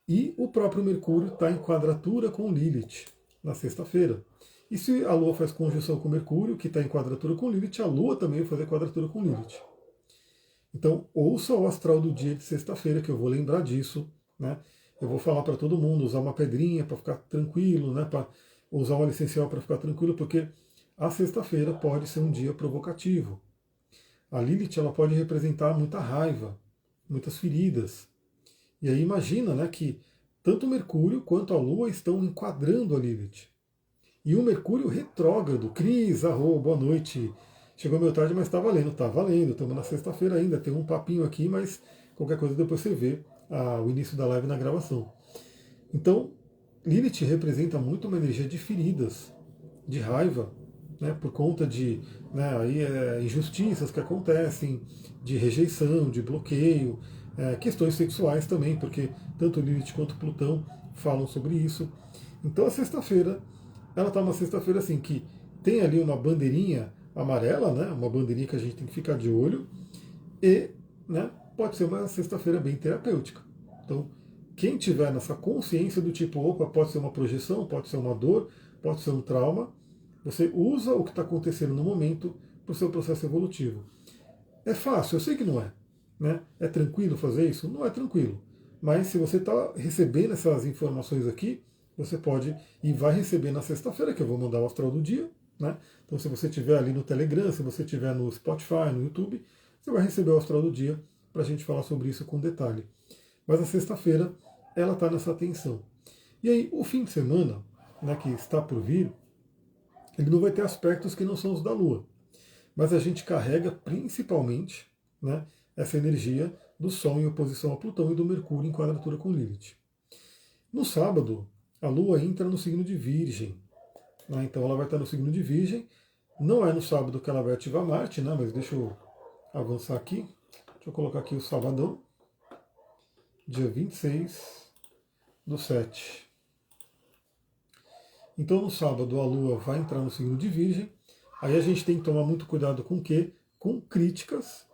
E o próprio Mercúrio está em quadratura com Lilith na sexta-feira. E se a Lua faz conjunção com Mercúrio, que está em quadratura com Lilith, a Lua também vai fazer quadratura com Lilith. Então, ouça o astral do dia de sexta-feira, que eu vou lembrar disso, né? Eu vou falar para todo mundo usar uma pedrinha para ficar tranquilo, né? Para usar um óleo essencial para ficar tranquilo, porque a sexta-feira pode ser um dia provocativo. A Lilith ela pode representar muita raiva, muitas feridas. E aí imagina, né, que tanto o Mercúrio quanto a Lua estão enquadrando a Lilith. E o Mercúrio retrógrado. Cris, boa noite. Chegou meio tarde, mas está valendo. Está valendo. Estamos na sexta-feira ainda. Tem um papinho aqui, mas qualquer coisa depois você vê o início da live na gravação. Então, Lilith representa muito uma energia de feridas, de raiva, né, por conta de injustiças que acontecem, de rejeição, de bloqueio, questões sexuais também, porque tanto Lilith quanto Plutão falam sobre isso. Então a sexta-feira, ela está uma sexta-feira assim, que tem ali uma bandeirinha amarela, né, uma bandeirinha que a gente tem que ficar de olho, e, né, pode ser uma sexta-feira bem terapêutica. Então, quem tiver nessa consciência do tipo, opa, pode ser uma projeção, pode ser uma dor, pode ser um trauma, você usa o que está acontecendo no momento para o seu processo evolutivo. É fácil, eu sei que não é. Né? É tranquilo fazer isso? Não é tranquilo. Mas se você está recebendo essas informações aqui, você pode e vai receber na sexta-feira, que eu vou mandar o astral do dia. Né? Então, se você estiver ali no Telegram, se você estiver no Spotify, no YouTube, você vai receber o astral do dia para a gente falar sobre isso com detalhe. Mas a sexta-feira, ela está nessa tensão. E aí, o fim de semana, né, que está por vir, ele não vai ter aspectos que não são os da Lua. Mas a gente carrega principalmente, né, essa energia do Sol em oposição a Plutão e do Mercúrio em quadratura com Lilith. No sábado, a Lua entra no signo de Virgem, né? Então ela vai estar no signo de Virgem. Não é no sábado que ela vai ativar Marte, né? Mas deixa eu avançar aqui. Deixa eu colocar aqui o sabadão, dia 26/7. Então no sábado a Lua vai entrar no signo de Virgem. Aí a gente tem que tomar muito cuidado com o quê? Com críticas,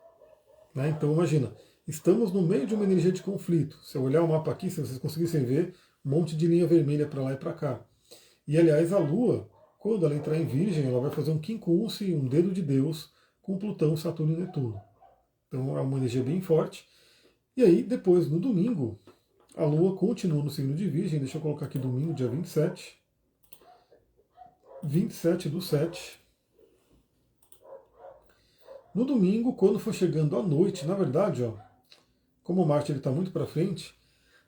né? Então imagina, estamos no meio de uma energia de conflito. Se eu olhar o mapa aqui, se vocês conseguissem ver, um monte de linha vermelha para lá e para cá. E aliás, a Lua, quando ela entrar em Virgem, ela vai fazer um quincunce, um dedo de Deus, com Plutão, Saturno e Netuno. Então é uma energia bem forte. E aí, depois, no domingo, a Lua continua no signo de Virgem. Deixa eu colocar aqui domingo, dia 27. 27/7. No domingo, quando for chegando à noite, na verdade, ó, como o Marte está muito para frente,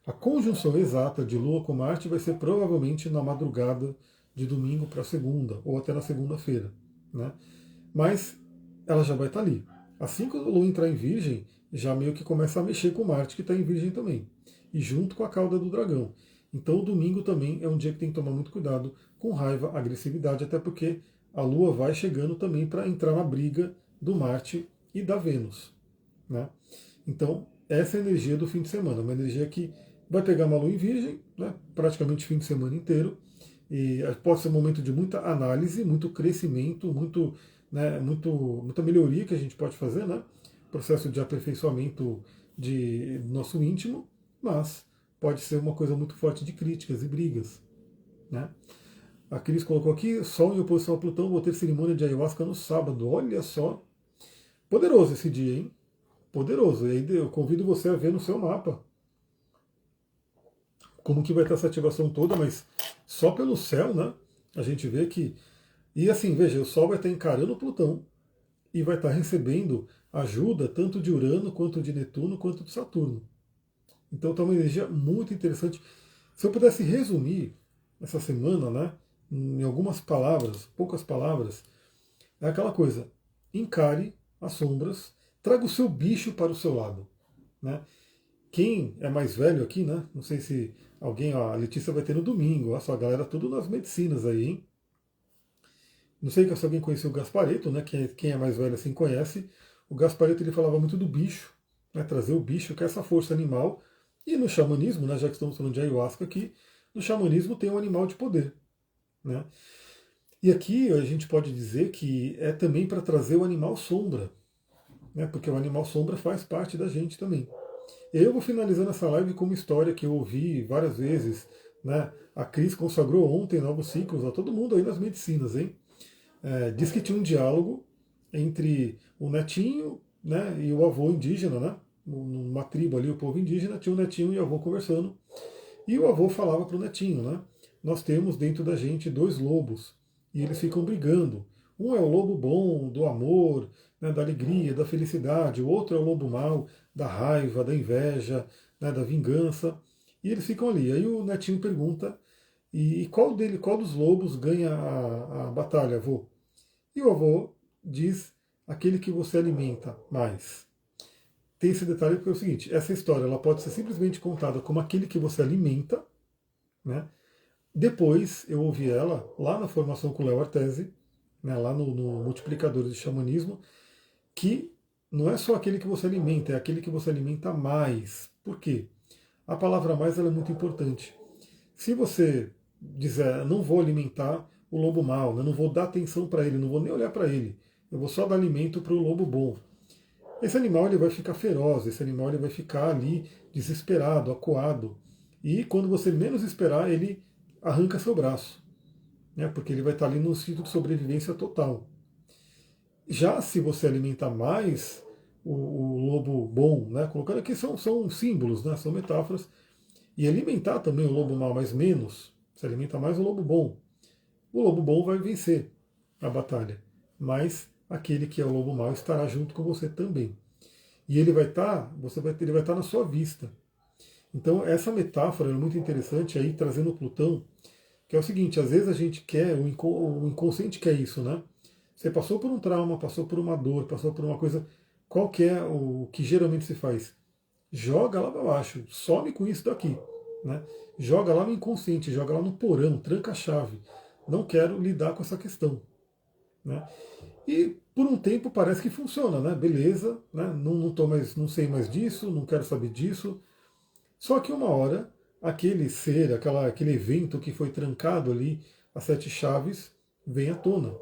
a conjunção exata de Lua com Marte vai ser provavelmente na madrugada de domingo para segunda, ou até na segunda-feira, né? Mas ela já vai estar ali. Assim que a Lua entrar em Virgem, já meio que começa a mexer com Marte, que está em Virgem também, e junto com a cauda do dragão. Então o domingo também é um dia que tem que tomar muito cuidado com raiva, agressividade, até porque a Lua vai chegando também para entrar na briga do Marte e da Vênus, né? Então, essa é a energia do fim de semana, uma energia que vai pegar uma Lua em Virgem, né, praticamente o fim de semana inteiro, e pode ser um momento de muita análise, muito crescimento, muita melhoria que a gente pode fazer, né? Processo de aperfeiçoamento do nosso íntimo, mas pode ser uma coisa muito forte de críticas e brigas, né? A Cris colocou aqui, Sol em oposição a Plutão, vou ter cerimônia de ayahuasca no sábado. Olha só, poderoso esse dia, hein? Poderoso. E aí eu convido você a ver no seu mapa como que vai estar essa ativação toda, mas só pelo céu, né? A gente vê que. E assim, veja, o Sol vai estar encarando Plutão e vai estar recebendo ajuda tanto de Urano, quanto de Netuno, quanto de Saturno. Então está uma energia muito interessante. Se eu pudesse resumir essa semana, né, em algumas palavras, poucas palavras, é aquela coisa: encare as sombras, traga o seu bicho para o seu lado, né? Quem é mais velho aqui, né? Não sei se alguém, ó, a Letícia vai ter no domingo, a sua galera tudo nas medicinas aí, hein? Não sei se alguém conheceu o Gaspareto, né? Quem é mais velho assim conhece. O Gaspareto ele falava muito do bicho, né? Trazer o bicho, que é essa força animal. E no xamanismo, né? Já que estamos falando de ayahuasca aqui, no xamanismo tem um animal de poder, né? E aqui a gente pode dizer que é também para trazer o animal sombra, né? Porque o animal sombra faz parte da gente também. E aí eu vou finalizando essa live com uma história que eu ouvi várias vezes, né? A Cris consagrou ontem novos ciclos a todo mundo aí nas medicinas, hein? Diz que tinha um diálogo entre o netinho, né, e o avô indígena, né? Numa tribo ali, o povo indígena, tinha o netinho e o avô conversando. E o avô falava para o netinho, né? Nós temos dentro da gente dois lobos e eles ficam brigando. Um é o lobo bom, do amor, né, da alegria, da felicidade. O outro é o lobo mau, da raiva, da inveja, né, da vingança. E eles ficam ali. Aí o netinho pergunta: e qual dos lobos ganha a batalha, avô? E o avô diz: aquele que você alimenta mais. Tem esse detalhe porque é o seguinte: essa história ela pode ser simplesmente contada como aquele que você alimenta, né? Depois eu ouvi ela lá na formação com o Léo Artesi, né, lá no Multiplicadores de Xamanismo, que não é só aquele que você alimenta, é aquele que você alimenta mais. Por quê? A palavra mais ela é muito importante. Se você dizer, não vou alimentar o lobo mau, né, não vou dar atenção para ele, não vou nem olhar para ele, eu vou só dar alimento para o lobo bom. Esse animal ele vai ficar feroz, esse animal ele vai ficar ali desesperado, acuado. E quando você menos esperar, ele arranca seu braço, né, porque ele vai estar ali num instinto de sobrevivência total. Já se você alimentar mais o lobo bom, né, colocando aqui são símbolos, né, são metáforas, e alimentar também o lobo mau, mas menos, se alimenta mais o lobo bom vai vencer a batalha, mas aquele que é o lobo mau estará junto com você também. E ele vai estar, ele vai estar na sua vista. Então essa metáfora é muito interessante aí, trazendo o Plutão, que é o seguinte: às vezes a gente quer, o inconsciente quer isso, né? Você passou por um trauma, passou por uma dor, passou por uma coisa, qual que é o que geralmente se faz? Joga lá para baixo, some com isso daqui. né? Joga lá no inconsciente, joga lá no porão, tranca a chave. Não quero lidar com essa questão, né? E por um tempo parece que funciona, né? Beleza, né? Não tô mais, não sei mais disso, não quero saber disso. Só que uma hora, aquele ser, aquele evento que foi trancado ali, as sete chaves, vem à tona.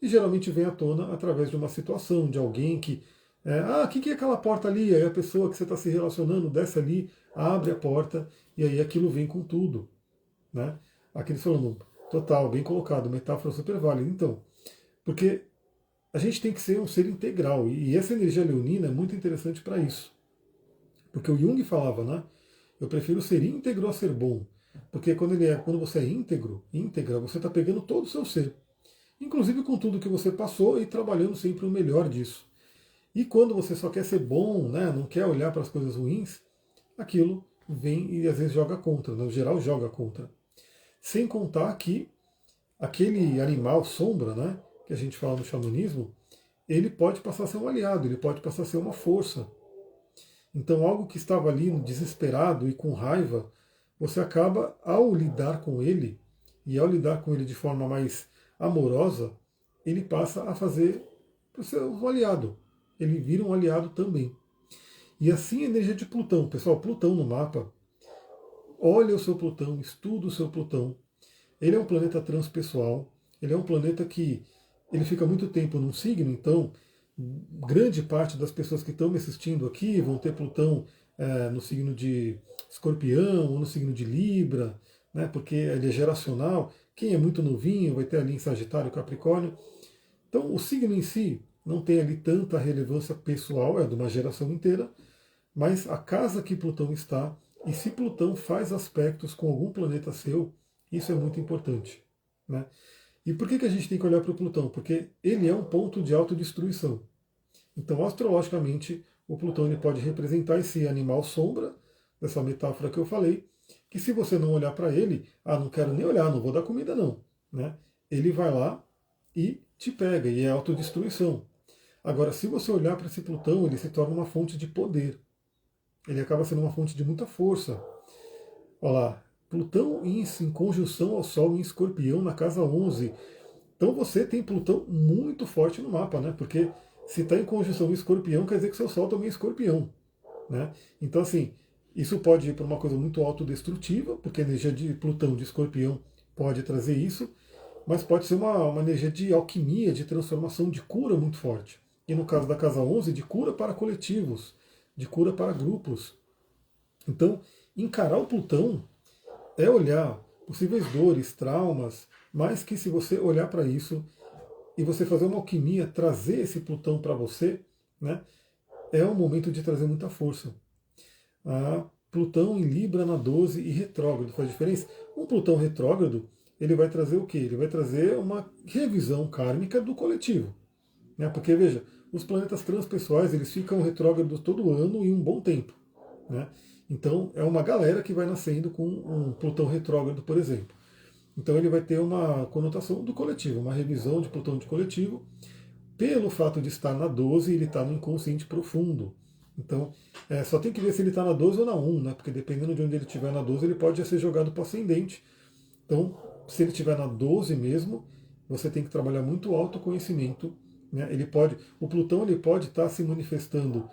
E geralmente vem à tona através de uma situação, de alguém que. O que é aquela porta ali? Aí a pessoa que você está se relacionando desce ali, abre a porta, e aí aquilo vem com tudo. Né? Aquele falando, total, bem colocado, metáfora super válida. Então, porque a gente tem que ser um ser integral, e essa energia leonina é muito interessante para isso. Porque o Jung falava, né? Eu prefiro ser íntegro a ser bom. Porque quando você é íntegra, você está pegando todo o seu ser. Inclusive com tudo que você passou e trabalhando sempre o melhor disso. E quando você só quer ser bom, né, não quer olhar para as coisas ruins, aquilo vem e às vezes joga contra, no geral joga contra. Sem contar que aquele animal sombra, né, que a gente fala no xamanismo, ele pode passar a ser um aliado, ele pode passar a ser uma força. Então, algo que estava ali desesperado e com raiva, você acaba, ao lidar com ele, e ao lidar com ele de forma mais amorosa, ele passa a fazer ser um aliado. Ele vira um aliado também. E assim a energia de Plutão. Pessoal, Plutão no mapa, olha o seu Plutão, estuda o seu Plutão. Ele é um planeta transpessoal, ele é um planeta que ele fica muito tempo num signo, então grande parte das pessoas que estão me assistindo aqui vão ter Plutão no signo de Escorpião ou no signo de Libra, né, porque ele é geracional. Quem é muito novinho vai ter ali em Sagitário, Capricórnio. Então o signo em si não tem ali tanta relevância pessoal, é de uma geração inteira, mas a casa que Plutão está, e se Plutão faz aspectos com algum planeta seu, isso é muito importante. Né? E por que a gente tem que olhar para o Plutão? Porque ele é um ponto de autodestruição. Então, astrologicamente, o Plutão ele pode representar esse animal sombra, dessa metáfora que eu falei, que se você não olhar para ele, não quero nem olhar, não vou dar comida não. Né? Ele vai lá e te pega, e é autodestruição. Agora, se você olhar para esse Plutão, ele se torna uma fonte de poder. Ele acaba sendo uma fonte de muita força. Olha lá, Plutão em conjunção ao Sol em Escorpião na casa 11. Então você tem Plutão muito forte no mapa, né? Porque se está em conjunção em Escorpião, quer dizer que seu Sol também é Escorpião. Né? Então, assim, isso pode ir para uma coisa muito autodestrutiva, porque a energia de Plutão, de Escorpião, pode trazer isso, mas pode ser uma energia de alquimia, de transformação, de cura muito forte. E no caso da casa 11, de cura para coletivos, de cura para grupos. Então, encarar o Plutão é olhar possíveis dores, traumas, mas que se você olhar para isso e você fazer uma alquimia, trazer esse Plutão para você, né, é o momento de trazer muita força. Plutão em Libra na 12 e retrógrado faz diferença? Um Plutão retrógrado, ele vai trazer o quê? Ele vai trazer uma revisão kármica do coletivo. Né? Porque, veja, os planetas transpessoais, eles ficam retrógrados todo ano e um bom tempo. Né? Então, é uma galera que vai nascendo com um Plutão retrógrado, por exemplo. Então, ele vai ter uma conotação do coletivo, uma revisão de Plutão de coletivo. Pelo fato de estar na 12, ele está no inconsciente profundo. Então, só tem que ver se ele está na 12 ou na 1, né? Porque dependendo de onde ele estiver na 12, ele pode já ser jogado para o ascendente. Então, se ele estiver na 12 mesmo, você tem que trabalhar muito o autoconhecimento. Né? O Plutão ele pode estar se manifestando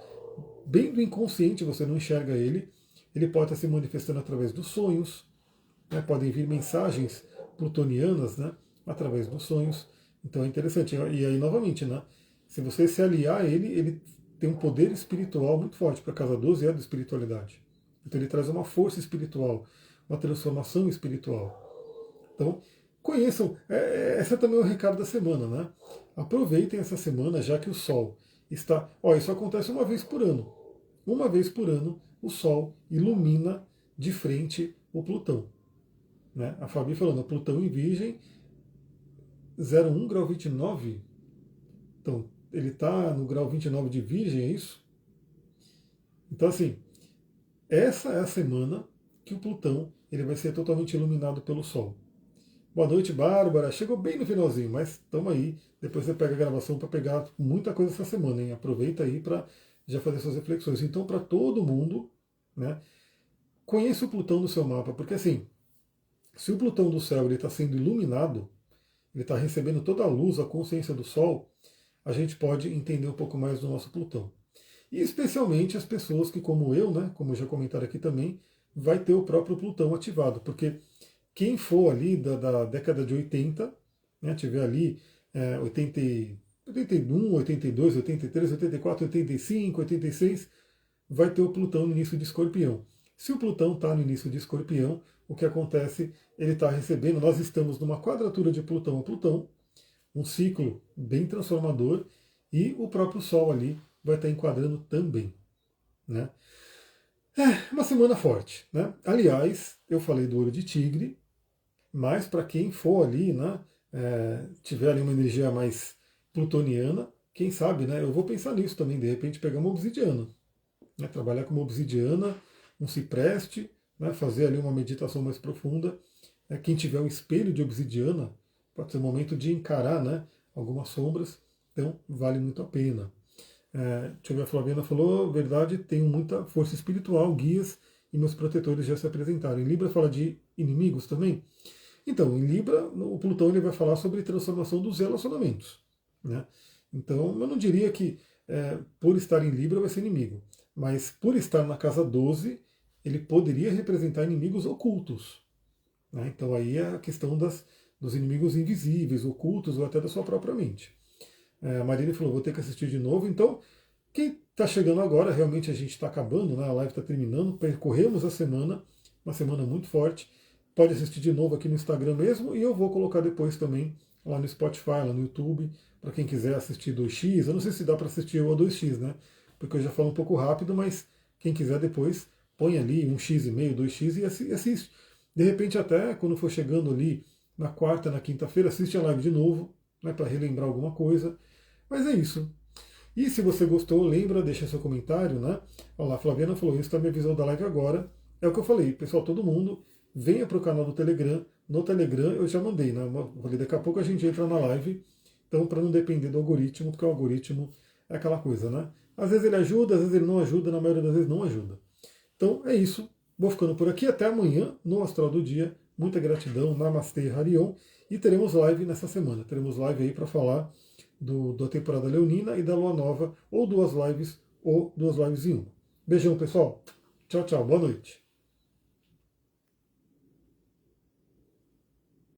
bem do inconsciente, você não enxerga ele. Ele pode estar se manifestando através dos sonhos. Né? Podem vir mensagens plutonianas, né? Através dos sonhos. Então é interessante. E aí, novamente, né? Se você se aliar a ele, ele tem um poder espiritual muito forte, para a casa 12 é da espiritualidade. Então ele traz uma força espiritual, uma transformação espiritual. Então, conheçam. Esse é também o recado da semana, né? Aproveitem essa semana, já que o Sol está. Isso acontece uma vez por ano. Uma vez por ano, o Sol ilumina de frente o Plutão. Né? A Fabi falando, Plutão em Virgem, 01 grau 29. Então, ele está no grau 29 de Virgem, é isso? Então, assim, essa é a semana que o Plutão ele vai ser totalmente iluminado pelo Sol. Boa noite, Bárbara. Chegou bem no finalzinho, mas estamos aí. Depois você pega a gravação para pegar muita coisa essa semana, hein? Aproveita aí para já fazer suas reflexões. Então, para todo mundo, né? conheça o Plutão do seu mapa, porque assim, se o Plutão do céu está sendo iluminado, ele está recebendo toda a luz, a consciência do Sol, a gente pode entender um pouco mais do nosso Plutão. E especialmente as pessoas que, como eu, né, como já comentaram aqui também, vai ter o próprio Plutão ativado, porque quem for ali da década de 80, né, tiver ali 80, 81, 82, 83, 84, 85, 86, vai ter o Plutão no início de Escorpião. Se o Plutão está no início de Escorpião, o que acontece? Ele está recebendo, nós estamos numa quadratura de Plutão a Plutão, um ciclo bem transformador, e o próprio Sol ali vai estar enquadrando também. Né? É uma semana forte. Né? Aliás, eu falei do olho de tigre, mas para quem for ali, né, tiver ali uma energia mais plutoniana, quem sabe, né, eu vou pensar nisso também, de repente pegar uma obsidiana. Né, trabalhar com uma obsidiana, um cipreste, né, fazer ali uma meditação mais profunda. Quem tiver um espelho de obsidiana, pode ser o momento de encarar, né, algumas sombras, então vale muito a pena. Deixa eu ver, a Flaviana falou, verdade, tenho muita força espiritual, guias e meus protetores já se apresentaram. Em Libra fala de inimigos também. Então, em Libra, o Plutão ele vai falar sobre transformação dos relacionamentos. Né? Então, eu não diria que por estar em Libra vai ser inimigo, mas por estar na casa 12, ele poderia representar inimigos ocultos. Né? Então, aí é a questão dos inimigos invisíveis, ocultos ou até da sua própria mente. A Marina falou, vou ter que assistir de novo. Então, quem está chegando agora, realmente a gente está acabando, né? A live está terminando, percorremos a semana, uma semana muito forte. Pode assistir de novo aqui no Instagram mesmo, e eu vou colocar depois também lá no Spotify, lá no YouTube, para quem quiser assistir 2x. Eu não sei se dá para assistir o 2x, né? Porque eu já falo um pouco rápido, mas quem quiser depois, põe ali 1x e meio, 2x e assiste. De repente até, quando for chegando ali na quarta, na quinta-feira, assiste a live de novo, né, para relembrar alguma coisa. Mas é isso. E se você gostou, lembra, deixa seu comentário, né? Olha lá, a Flaviana falou isso, está me avisando da live agora. É o que eu falei, pessoal, todo mundo, venha para o canal do Telegram. No Telegram eu já mandei, né? Eu falei, daqui a pouco a gente entra na live. Então, para não depender do algoritmo, porque o algoritmo é aquela coisa, né? Às vezes ele ajuda, às vezes ele não ajuda, na maioria das vezes não ajuda. Então é isso. Vou ficando por aqui. Até amanhã no Astral do Dia. Muita gratidão. Namastê, Harion. E teremos live nessa semana. Teremos live aí para falar da temporada leonina e da lua nova, ou duas lives em uma. Beijão, pessoal. Tchau, tchau. Boa noite.